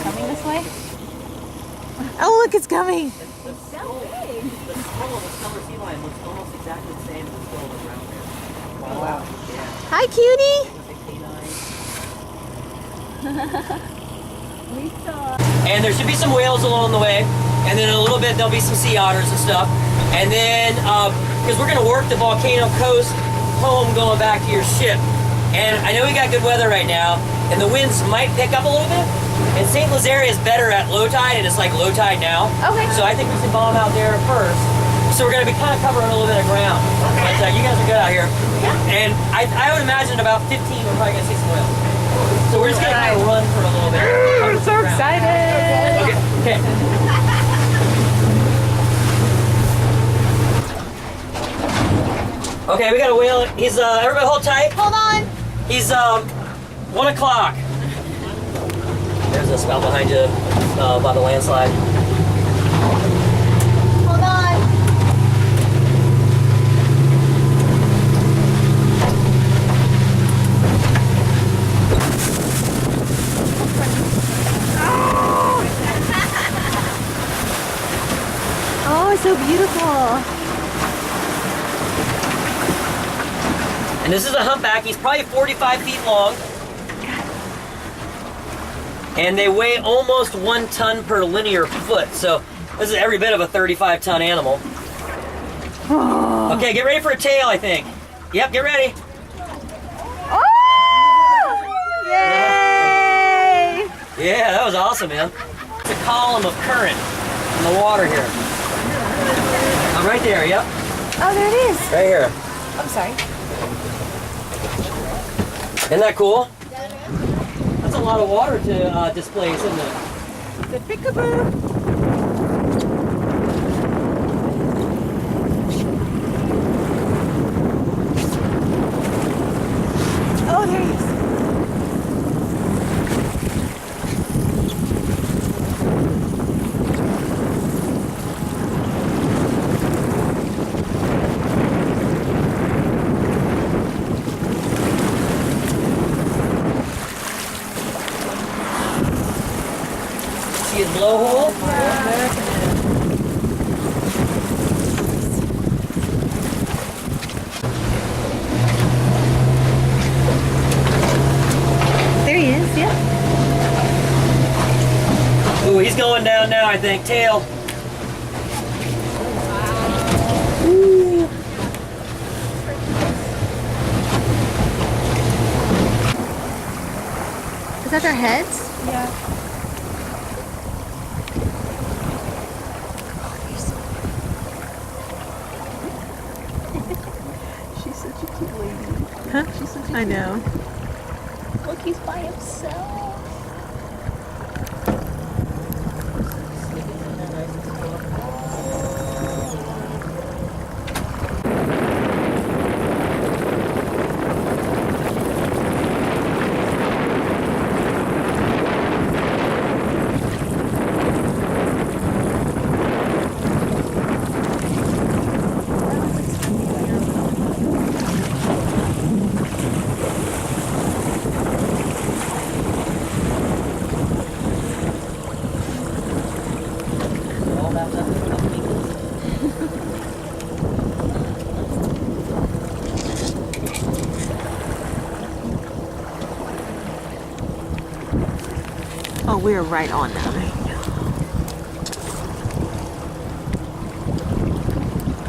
Coming this way? Oh, look, it's coming. The skull of the summer sea lion looks almost exactly the same as the skull that's around there. Wow. Yeah. Hi, cutie. We saw. And there should be some whales along the way. And then in a little bit, there'll be some sea otters and stuff. And then, because we're going to work the volcano coast home going back to your ship. And I know we got good weather right now, and the winds might pick up a little bit. And St. Lazaria is better at low tide, and it's like low tide now. Okay. So I think we should bomb out there first. So we're going to be kind of covering a little bit of ground. Okay. But you guys are good out here. Yeah. And I would imagine about 15, we're probably going to see some whales. So we're just going to kind of run for a little bit. I'm so excited. Okay. Okay. Okay, we got a whale. He's everybody hold tight. Hold on. He's 1 o'clock. There's a spout behind you by the landslide. Hold on. Oh, it's so beautiful. And this is a humpback. He's probably 45 feet long. And they weigh almost 1 ton per linear foot. So this is every bit of a 35-ton animal. Okay, get ready for a tail, I think. Yep, get ready. Oh! Yay! Yeah, that was awesome, man. It's a column of current in the water here. Right there, yep. Oh, there it is. Right here. I'm sorry. Isn't that cool? That's a lot of water to displace, isn't it? The peekaboo. Oh, there he is. See his blowhole? There he is, yeah. Ooh, he's going down now, I think. Tail. Ooh. Is that their heads? Yeah. She's such a cute lady. Huh? She's such a I know. Look, he's by himself. Oh, we're right on them. You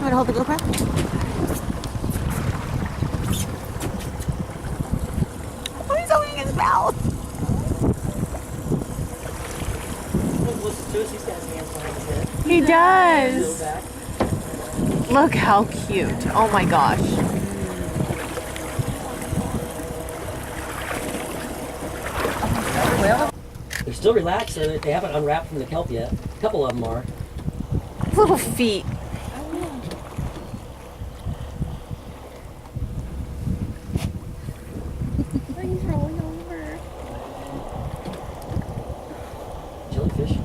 want to hold the GoPro? Oh, he's opening his mouth. He does. Look how cute. Oh my gosh. They're still relaxed, so they haven't unwrapped from the kelp yet. A couple of them are. Little feet. He's rolling over. Jellyfish.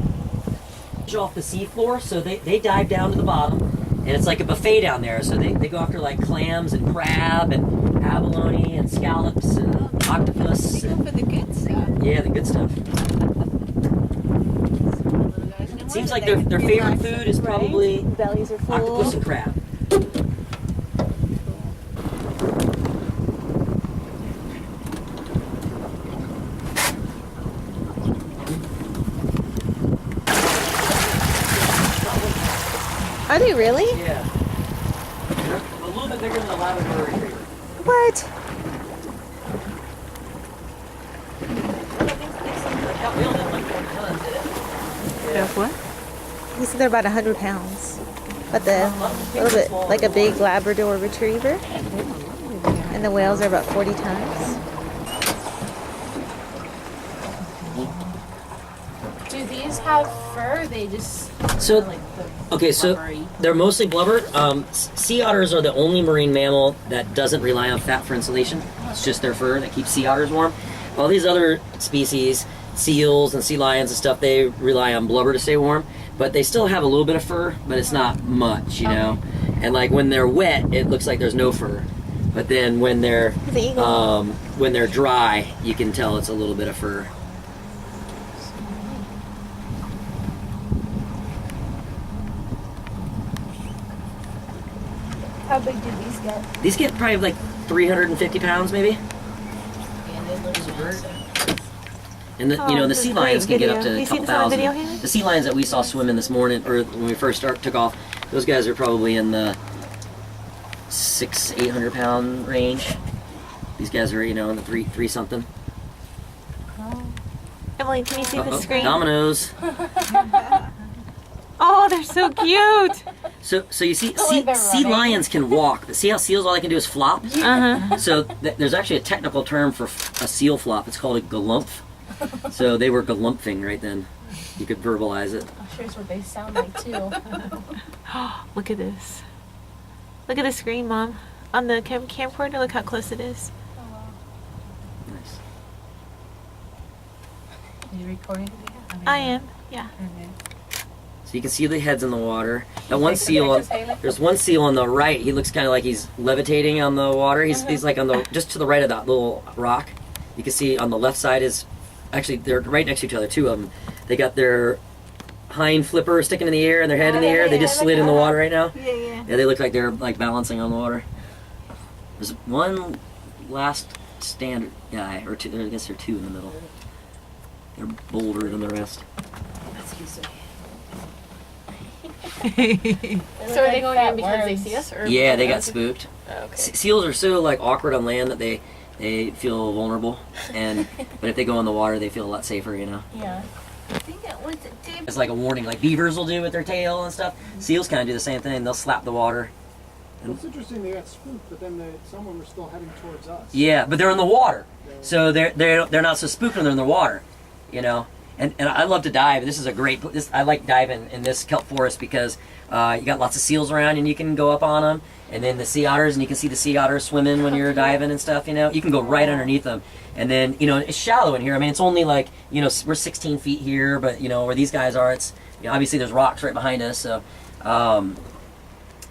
Off the seafloor, so they dive down to the bottom, and it's like a buffet down there. So they go after like clams and crab and abalone and scallops and octopus. They go for the good stuff. Yeah, the good stuff. It seems like their favorite food is probably Bellies are full. octopus and crab. Are they really? Yeah. They're a little bit bigger than a Labrador retriever. What? That whale did like 40 tons, did it? What? He said they're about 100 pounds. But the little bit like a big Labrador retriever. And the whales are about 40 tons. Do these have fur? They just So, like the okay, so blubbery. they're mostly blubber. Sea otters are the only marine mammal that doesn't rely on fat for insulation. It's just their fur that keeps sea otters warm. All these other species, seals and sea lions and stuff, they rely on blubber to stay warm. But they still have a little bit of fur, but it's not Okay. much, you know. And like when they're wet, it looks like there's no fur. But then when they're dry, you can tell it's a little bit of fur. How big do these get? These get probably like 350 pounds, maybe. And they look nice. And the, you know, the this is sea great lions can get up video. to a You seen couple this on the thousand. video, Haley? The sea lions that we saw swimming this morning, or when we first took off, those guys are probably in the 600-800 pound range. These guys are, you know, in the three something. Emily, can you see the screen? Dominoes. Oh, they're so cute. So you see, like they're sea running. lions can walk, but see how seals all they can do is flop. Uh-huh. So there's actually a technical term for a seal flop. It's called a galumph. So they were galumphing right then. You could verbalize it. I'm sure it's what they sound like too. Look at this. Look at the screen, Mom. On the camcorder, look how close it is. Oh wow. Nice. Are you recording? I am, yeah. So you can see the heads in the water. That one Take the seal, pictures, Haley? there's one seal on the right. He looks kind of like he's levitating on the water. He's like on the just to the right of that little rock. You can see on the left side is actually they're right next to each other. Two of them. They got their hind flipper sticking in the air and their head in the air. They just slid in the water right now. Yeah, yeah. Yeah, they look like they're like balancing on the water. There's one last standard guy, or two. I guess there are two in the middle. They're bolder than the rest. So are they going in because they see us? Or Yeah, they got spooked. Oh, okay. Seals are so like awkward on land that they feel vulnerable, and but if they go in the water, they feel a lot safer. You know, Yeah. I think it was a Dave. it's like a warning, like beavers will do with their tail and stuff. Seals kind of do the same thing. They'll slap the water. Well, it's interesting they got spooked, but then some of them were still heading towards us. Yeah, but they're in the water, so they're not so spooked when they're in the water. You know. And I love to dive. This is a great. I like diving in this kelp forest because you got lots of seals around and you can go up on them. And then the sea otters, and you can see the sea otters swimming when you're diving and stuff. You know, you can go right underneath them. And then you know it's shallow in here. I mean, it's only like you know we're 16 feet here, but you know where these guys are, it's you know, obviously there's rocks right behind us. So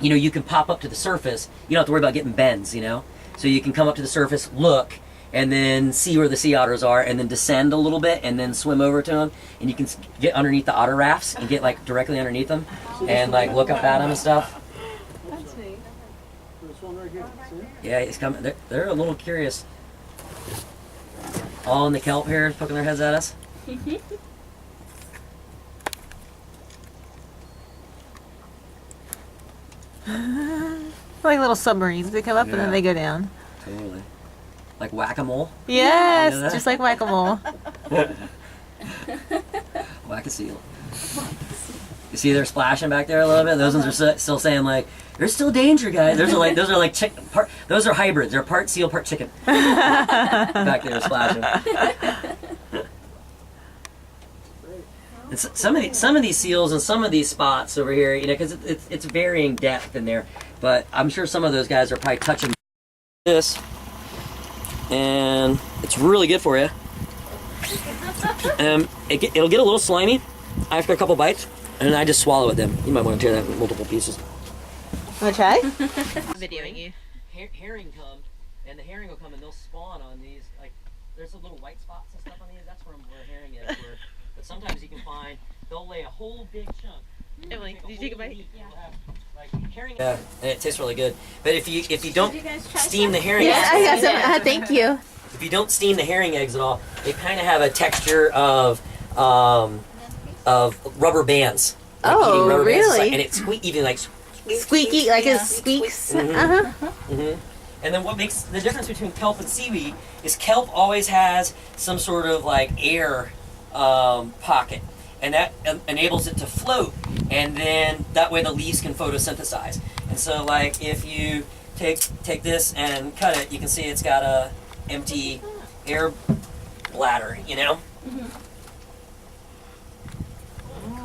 you know you can pop up to the surface. You don't have to worry about getting bends. You know, so you can come up to the surface, look. And then see where the sea otters are, and then descend a little bit, and then swim over to them, and you can get underneath the otter rafts and get like directly underneath them, and like look up at them and stuff. That's neat. There's one right here. See? Yeah, it's coming. They're a little curious. All in the kelp here, poking their heads at us. Like little submarines. They come up and then Yeah. they go down. Totally. Like whack-a-mole. Yes, You know that? just like whack-a-mole. Whack-a-seal. You see they're splashing back there a little bit. Those ones are still saying like, "There's still danger, guys." Those are like those are hybrids. They're part seal, part chicken. Back there splashing. And some of these seals and some of these spots over here, you know, because it's varying depth in there. But I'm sure some of those guys are probably touching this, and it's really good for you. It'll get a little slimy after a couple bites, and I just swallow it. Then you might want to tear that in multiple pieces. Wanna try? Videoing you. Herring come, and the herring will come and they'll spawn on these like there's a little white spots and stuff on these. That's where herring eggs were. But sometimes you can find, they'll lay a whole big chunk. Emily, did you take a bite? Yeah, and it tastes really good. But if you don't steam the herring Yeah, I eggs, got some. Thank you. if you don't steam the herring eggs at all, they kind of have a texture of rubber bands. Like Oh, eating rubber bands. really? And it's even like Squeaky, like it squeaks. And then what makes the difference between kelp and seaweed is kelp always has some sort of like air pocket, and that enables it to float, and then that way the leaves can photosynthesize. And so like if you take this and cut it, you can see it's got a empty air bladder, you know?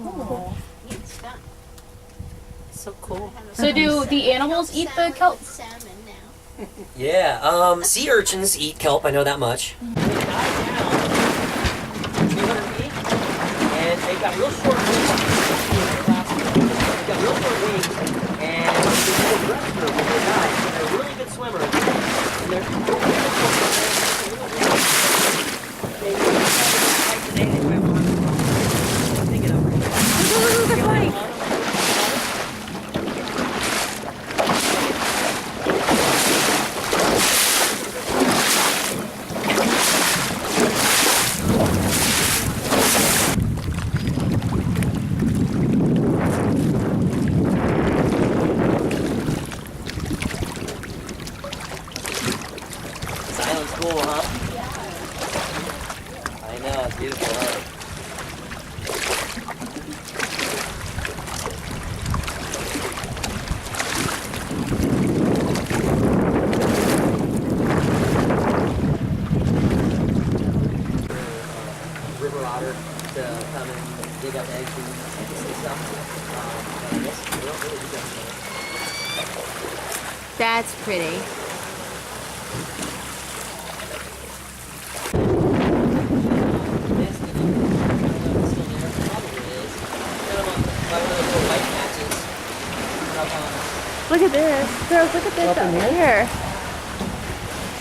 Cool. So cool. So do the animals eat the kelp? Yeah, sea urchins eat kelp, I know that much. They dive down 200 feet, and they've got real short wings. They've got real short wings, and they do a breaststroke when they dive, so they're really good swimmers. And they're cool, huh? I know, it's beautiful, huh? River otter to come and dig up eggs and stuff. But I guess we don't really do that. That's pretty. Look at this. Girls, look at this up here.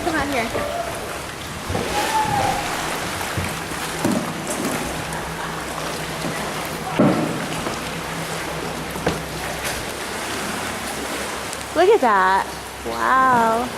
Come on here. Look at that. Wow.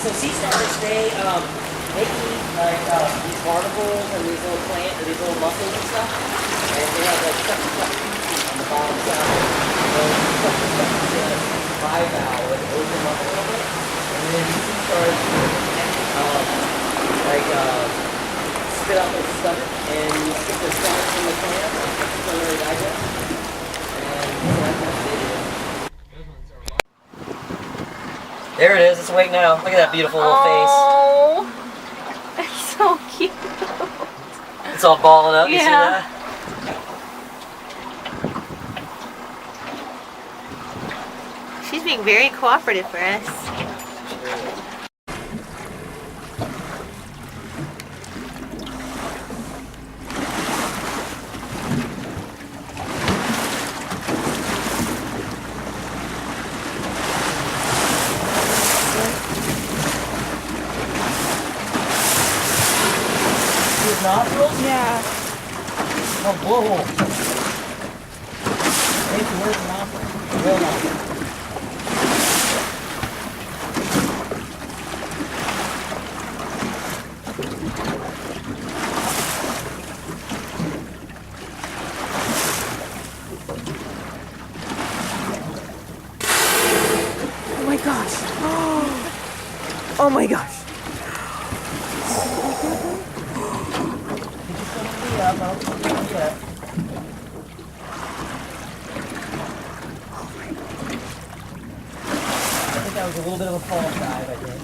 So sea stars, they eat like these barnacles and these little plants, or these little mussels and stuff, and they have like stuff on the bottom side. So stuff the bivalve and open them up a little bit, and then sea stars spit out their stomach, and you stick their stomach in the plant, so they digest, and so that's what they do. There it is. It's awake now. Look at that beautiful little Oh, it's so cute. face. It's all balling up. You see that? She's being very cooperative for us. Nostrils? Yeah. Oh, blowhole. Nathan, where's the nostril? Real nostril. Oh my gosh. Oh my gosh. I think that was a little bit of a false dive, I think.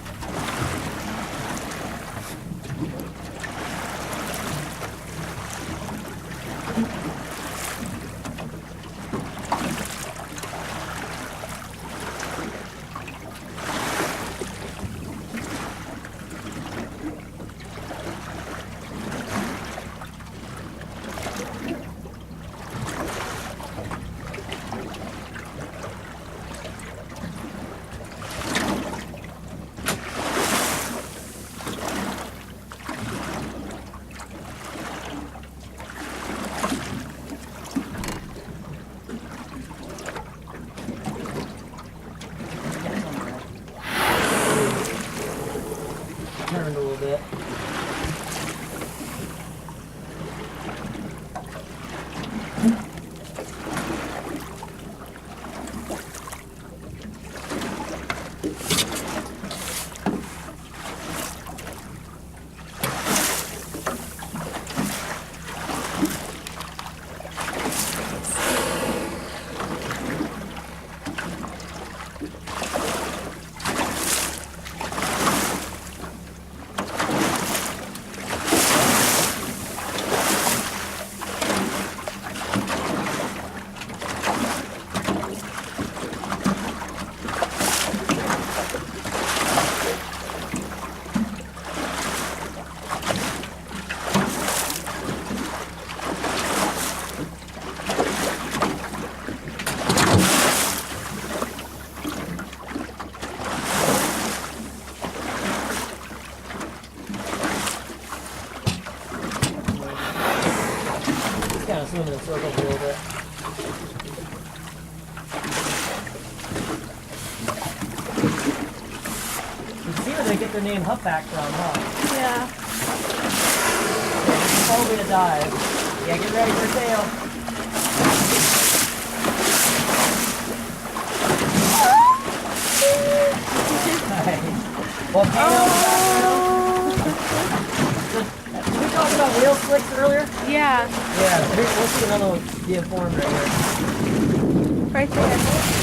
bit. Kind of swimming in circles a little bit. You can see where they get their name humpback from, huh? Yeah. Probably a dive. Yeah, get ready for tail. Nice. Volcano Did we talk about whale slicks earlier? Yeah. Yeah, we'll see another one being formed right here. Right there.